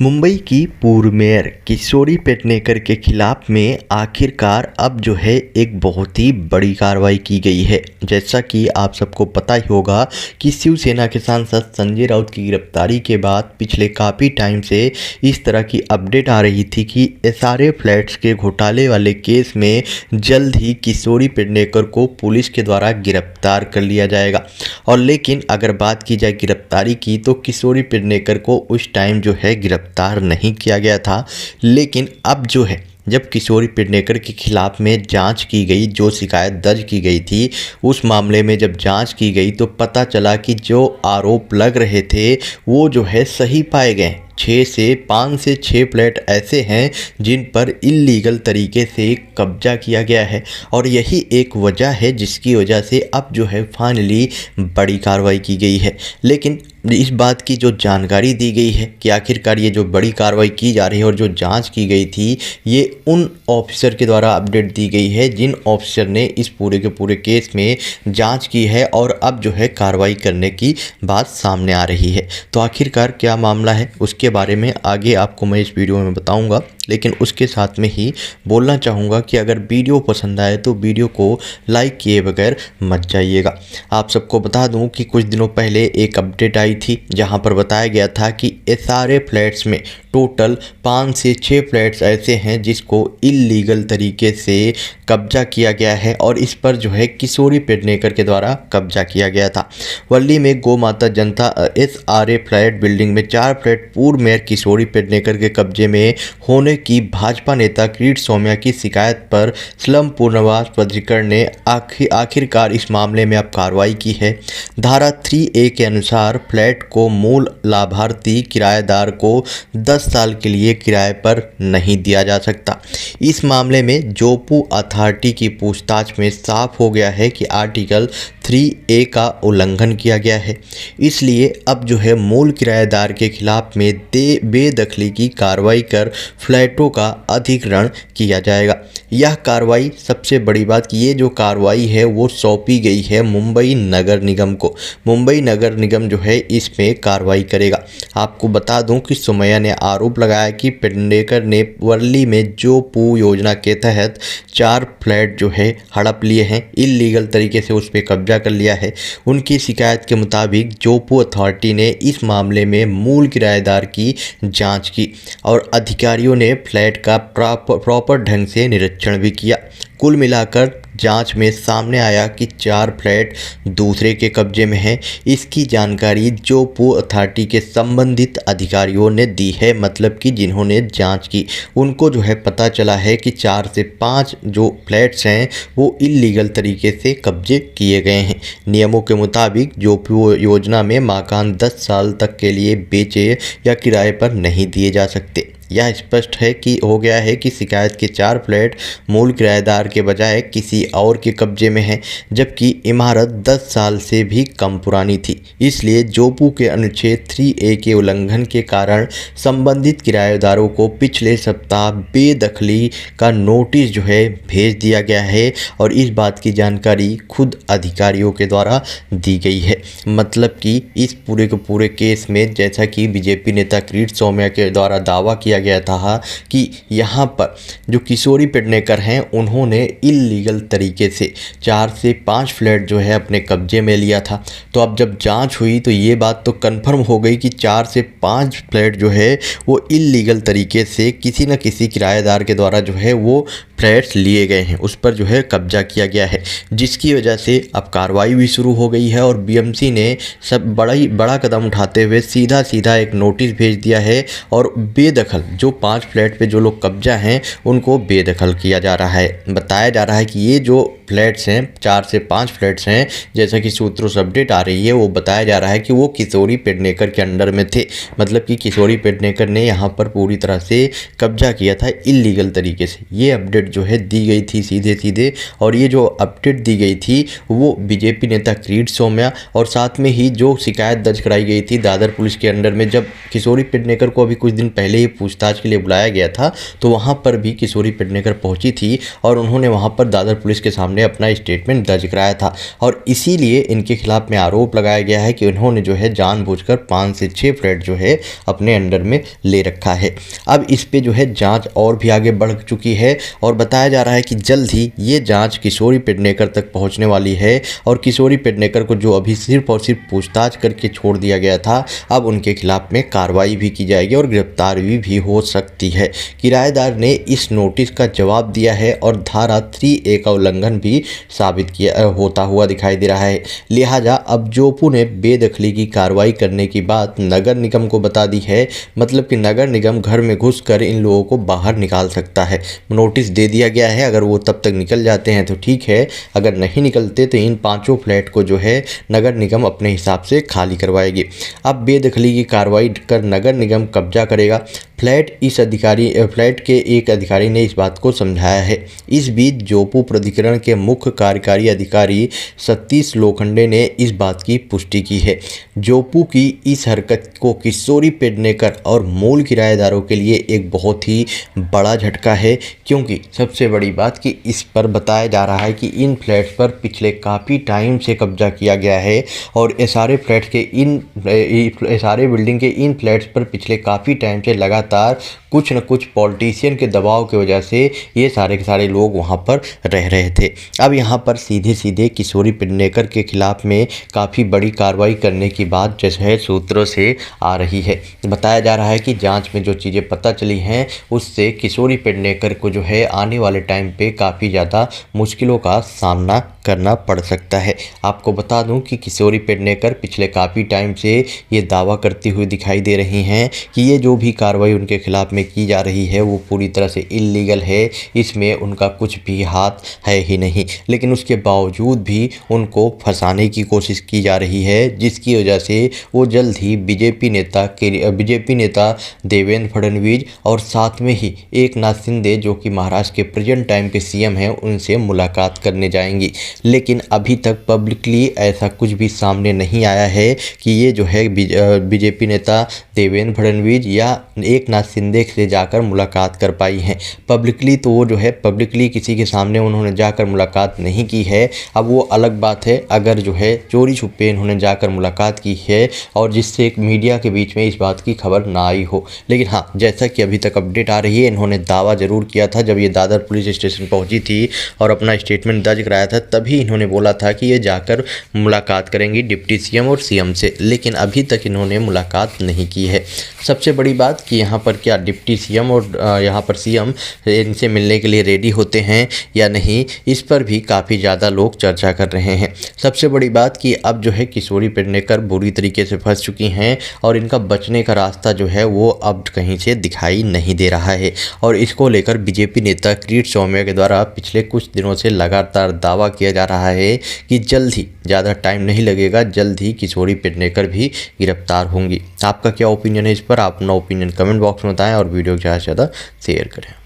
मुंबई की पूर्व मेयर किशोरी पेडनेकर के खिलाफ में आखिरकार अब जो है एक बहुत ही बड़ी कार्रवाई की गई है। जैसा कि आप सबको पता ही होगा कि शिवसेना के सांसद संजय राउत की गिरफ्तारी के बाद पिछले काफ़ी टाइम से इस तरह की अपडेट आ रही थी कि एसआरए फ्लैट्स के घोटाले वाले केस में जल्द ही किशोरी पेडनेकर को पुलिस के द्वारा गिरफ्तार कर लिया जाएगा। और लेकिन अगर बात की जाए गिरफ्तारी की तो किशोरी पेडनेकर को उस टाइम जो है गिरफ्तार नहीं किया गया था। लेकिन अब जो है जब किशोरी पेडनेकर के खिलाफ में जांच की गई, जो शिकायत दर्ज की गई थी उस मामले में जब जांच की गई तो पता चला कि जो आरोप लग रहे थे वो जो है सही पाए गए। 5 से 6 फ्लैट ऐसे हैं जिन पर इल्लीगल तरीके से कब्जा किया गया है और यही एक वजह है जिसकी वजह से अब जो है फाइनली बड़ी कार्रवाई की गई है। लेकिन इस बात की जो जानकारी दी गई है कि आखिरकार ये जो बड़ी कार्रवाई की जा रही है और जो जांच की गई थी ये उन ऑफिसर के द्वारा अपडेट दी गई है जिन ऑफिसर ने इस पूरे के पूरे केस में जांच की है और अब जो है कार्रवाई करने की बात सामने आ रही है। तो आखिरकार क्या मामला है उसके बारे में आगे आपको मैं इस वीडियो में बताऊंगा। लेकिन उसके साथ में ही बोलना चाहूँगा कि अगर वीडियो पसंद आए तो वीडियो को लाइक किए बगैर मत जाइएगा। आप सबको बता दूं कि कुछ दिनों पहले एक अपडेट आई थी जहां पर बताया गया था कि एसआरए फ्लैट्स में टोटल 5 से 6 फ्लैट्स ऐसे हैं जिसको इल्लीगल तरीके से कब्जा किया गया है और इस पर जो है किशोरी पेडनेकर के द्वारा कब्जा किया गया था। वर्ली में गौ माता जनता एसआरए फ्लैट बिल्डिंग में 4 फ्लैट पूर्व मेयर किशोरी पेडनेकर के कब्जे में होने की भाजपा नेता किरीट सोमैया की शिकायत पर स्लम पुनर्वास प्राधिकरण ने आखिरकार इस मामले में अब कार्रवाई की है। धारा 3A के अनुसार फ्लैट को मूल लाभार्थी किराएदार को 10 साल के लिए किराए पर नहीं दिया जा सकता। इस मामले में जोपू अथॉरिटी की पूछताछ में साफ हो गया है कि आर्टिकल 3A का उल्लंघन किया गया है। इसलिए अब जो है मूल किराएदार के खिलाफ में बेदखली की कार्रवाई कर फ्लैटों का अधिग्रहण किया जाएगा। यह कार्रवाई सबसे बड़ी बात कि ये जो कार्रवाई है वो सौंपी गई है मुंबई नगर निगम को। मुंबई नगर निगम जो है इसमें कार्रवाई करेगा। आपको बता दूं कि सोमैया ने आरोप लगाया कि पेडनेकर ने वर्ली में जोपू योजना के तहत 4 फ्लैट जो है हड़प लिए हैं, इल्लीगल तरीके से उस पर कब्जा कर लिया है। उनकी शिकायत के मुताबिक जोपू अथॉरिटी ने इस मामले में मूल किराएदार की जांच की और अधिकारियों ने फ्लैट का प्रॉपर ढंग से निरीक्षण भी किया। कुल मिलाकर जांच में सामने आया कि 4 फ्लैट दूसरे के कब्जे में हैं। इसकी जानकारी जोपू अथॉरिटी के संबंधित अधिकारियों ने दी है, मतलब कि जिन्होंने जांच की उनको जो है पता चला है कि 4 से 5 जो फ्लैट्स हैं वो इल्लीगल तरीके से कब्जे किए गए हैं। नियमों के मुताबिक जोपू योजना में मकान 10 साल तक के लिए बेचे या किराए पर नहीं दिए जा सकते। यह स्पष्ट है कि हो गया है कि शिकायत के 4 फ्लैट मूल किराएदार के बजाय किसी और के कब्जे में हैं, जबकि इमारत 10 साल से भी कम पुरानी थी। इसलिए जोपू के अनुच्छेद 3A के उल्लंघन के कारण संबंधित किराएदारों को पिछले सप्ताह बेदखली का नोटिस जो है भेज दिया गया है और इस बात की जानकारी खुद अधिकारियों के द्वारा दी गई है। मतलब कि इस पूरे के पूरे केस में जैसा कि बीजेपी नेता किरीट सोमैया के द्वारा दावा किया गया था कि यहाँ पर जो किशोरी पेडनेकर हैं उन्होंने इल्लीगल तरीके से 4 से 5 फ्लैट जो है अपने कब्जे में लिया था। तो अब जब जांच हुई तो ये बात तो कंफर्म हो गई कि 4 से 5 फ्लैट जो है वो इल्लीगल तरीके से किसी न किसी किराएदार के द्वारा जो है वो फ्लैट्स लिए गए हैं, उस पर जो है कब्जा किया गया है, जिसकी वजह से अब कार्रवाई भी शुरू हो गई है और बीएमसी ने सब बड़ा कदम उठाते हुए सीधा एक नोटिस भेज दिया है और बेदखल जो 5 फ्लैट पे जो लोग कब्जा हैं उनको बेदखल किया जा रहा है। बताया जा रहा है कि ये जो फ्लैट्स हैं 4 से 5 फ्लैट्स हैं, जैसा कि सूत्रों से अपडेट आ रही है वो बताया जा रहा है कि वो किशोरी पेडनेकर के अंडर में थे। मतलब कि किशोरी पेडनेकर ने यहाँ पर पूरी तरह से कब्जा किया था इल्लीगल तरीके से। ये अपडेट जो है दी गई थी सीधे और ये जो अपडेट दी गई थी वो बीजेपी नेता किरीट सोमैया और साथ में ही जो शिकायत दर्ज कराई गई थी दादर पुलिस के अंडर में, जब किशोरी पेडनेकर को अभी कुछ दिन पहले ही पूछताछ के लिए बुलाया गया था तो वहाँ पर भी किशोरी पेडनेकर पहुँची थी और उन्होंने वहाँ पर दादर पुलिस के सामने अपना स्टेटमेंट दर्ज कराया था और इसीलिए इनके खिलाफ में आरोप लगाया गया है कि उन्होंने जो है जानबूझकर 5 से 6 फ्लैट जो है अपने अंडर में ले रखा है। अब इस पे जो है जांच और भी आगे बढ़ चुकी है और बताया जा रहा है कि जल्द ही ये जांच किशोरी पेडनेकर तक पहुंचने वाली है और किशोरी पेडनेकर को जो अभी सिर्फ और सिर्फ पूछताछ करके छोड़ दिया गया था, अब उनके खिलाफ में कार्रवाई भी की जाएगी और गिरफ्तारी भी हो सकती है। किराएदार ने इस नोटिस का जवाब दिया है और धारा 3A का उल्लंघन भी साबित किया होता हुआ दिखाई दे रहा है। लिहाजा अब जोपू ने बेदखली की कार्रवाई करने की बात नगर निगम को बता दी है, मतलब कि नगर निगम घर में घुसकर इन लोगों को बाहर निकाल सकता है। नोटिस दे दिया गया है, अगर वो तब तक निकल जाते हैं तो ठीक है, अगर नहीं निकलते तो इन 5 फ्लैट को जो है नगर निगम अपने हिसाब से खाली करवाएगी। अब बेदखली की कार्रवाई कर नगर निगम कब्जा करेगा। फ्लैट के एक अधिकारी ने इस बात को समझाया है। इस बीच जोपू प्राधिकरण के मुख्य कार्यकारी अधिकारी सतीश लोखंडे ने इस बात की पुष्टि की है। जोपू की इस हरकत को किशोरी पेडनेकर और मूल किराएदारों के लिए एक बहुत ही बड़ा झटका है, क्योंकि सबसे बड़ी बात कि इस पर बताया जा रहा है कि इन फ्लैट्स पर पिछले काफ़ी टाइम से कब्जा किया गया है और ये सारे फ्लैट्स के सारे बिल्डिंग के इन फ्लैट्स पर पिछले काफ़ी टाइम से लगातार कुछ न कुछ पॉलिटिशियन के दबाव की वजह से ये सारे के सारे लोग वहाँ पर रह रहे थे। अब यहाँ पर सीधे सीधे किशोरी पेडनेकर के खिलाफ में काफ़ी बड़ी कार्रवाई करने की बात जो है सूत्रों से आ रही है। बताया जा रहा है कि जांच में जो चीज़ें पता चली हैं उससे किशोरी पेडनेकर को जो है आने वाले टाइम पे काफ़ी ज़्यादा मुश्किलों का सामना करना पड़ सकता है। आपको बता दूं कि किशोरी पेडनेकर पिछले काफ़ी टाइम से ये दावा करती हुई दिखाई दे रही हैं कि ये जो भी कार्रवाई उनके खिलाफ में की जा रही है वो पूरी तरह से इल्लीगल है, इसमें उनका कुछ भी हाथ है ही नहीं। लेकिन उसके बावजूद भी उनको फंसाने की कोशिश की जा रही है, जिसकी वजह से वो जल्द ही बीजेपी नेता देवेंद्र फडणवीस और साथ में ही एकनाथ शिंदे जो कि महाराष्ट्र के प्रेजेंट टाइम के सीएम हैं उनसे मुलाकात करने जाएंगी। लेकिन अभी तक पब्लिकली ऐसा कुछ भी सामने नहीं आया है कि ये जो है बीजेपी नेता देवेंद्र फडणवीस या एकनाथ शिंदे से जाकर मुलाकात कर पाई हैं। पब्लिकली तो वो जो है पब्लिकली किसी के सामने उन्होंने जाकर मुलाकात नहीं की है। अब वो अलग बात है अगर जो है चोरी छुपे इन्होंने जाकर मुलाकात की है और जिससे एक मीडिया के बीच में इस बात की खबर ना आई हो। लेकिन हाँ, जैसा कि अभी तक अपडेट आ रही है, इन्होंने दावा ज़रूर किया था जब ये दादर पुलिस स्टेशन पहुंची थी और अपना स्टेटमेंट दर्ज कराया था, तभी इन्होंने बोला था कि ये जाकर मुलाकात करेंगी डिप्टी सीएम और सीएम से। लेकिन अभी तक इन्होंने मुलाकात नहीं की है। सबसे बड़ी बात कि यहाँ पर क्या डिप्टी सीएम और यहाँ पर सीएम इनसे मिलने के लिए रेडी होते हैं या नहीं, इस पर भी काफ़ी ज़्यादा लोग चर्चा कर रहे हैं। सबसे बड़ी बात कि अब जो है किशोरी पेडनेकर बुरी तरीके से फंस चुकी हैं और इनका बचने का रास्ता जो है वो अब कहीं से दिखाई नहीं दे रहा है। और इसको लेकर बीजेपी नेता किरीट सौम्या के द्वारा पिछले कुछ दिनों से लगातार दावा किया जा रहा है कि जल्द ही, ज़्यादा टाइम नहीं लगेगा, जल्द ही किशोरी पेडनेकर भी गिरफ्तार होंगी। आपका क्या ओपिनियन है इस पर? आप अपना ओपिनियन कमेंट बॉक्स में बताएं और वीडियो को ज़्यादा से ज़्यादा शेयर करें।